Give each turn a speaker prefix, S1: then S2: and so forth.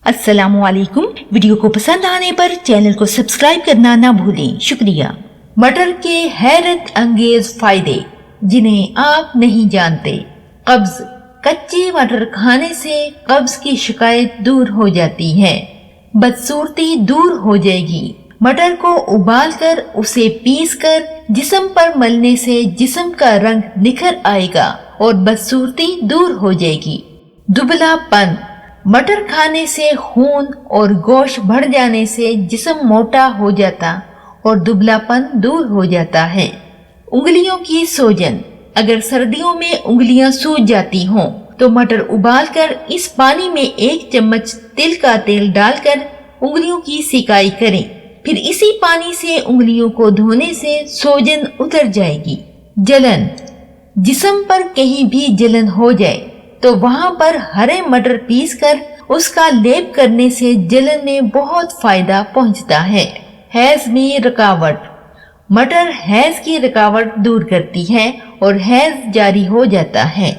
S1: अस्सलामुअलैकुम। वीडियो को पसंद आने पर चैनल को सब्सक्राइब करना ना भूलें, शुक्रिया। मटर के हैरत अंगेज फायदे जिन्हें आप नहीं जानते। कब्ज। कच्चे मटर खाने से कब्ज की शिकायत दूर हो जाती है। बदसूरती दूर हो जाएगी। मटर को उबालकर उसे पीसकर जिस्म पर मलने से जिस्म का रंग निखर आएगा और बदसूरती दूर हो जाएगी। दुबलापन। मटर खाने से खून और गोश्त बढ़ जाने से जिस्म मोटा हो जाता और दुबलापन दूर हो जाता है। उंगलियों की सूजन। अगर सर्दियों में उंगलियां सूज जाती हों तो मटर उबालकर इस पानी में 1 चम्मच तिल का तेल डालकर उंगलियों की सिकाई करें। फिर इसी पानी से उंगलियों को धोने से सूजन उतर जाएगी। जलन। जिस्म पर कहीं भी जलन हो जाए तो वहां पर हरे मटर पीसकर उसका लेप करने से जलन में बहुत फायदा पहुंचता है। हैज में रुकावट। मटर हैज की रुकावट दूर करती है और हैज जारी हो जाता है।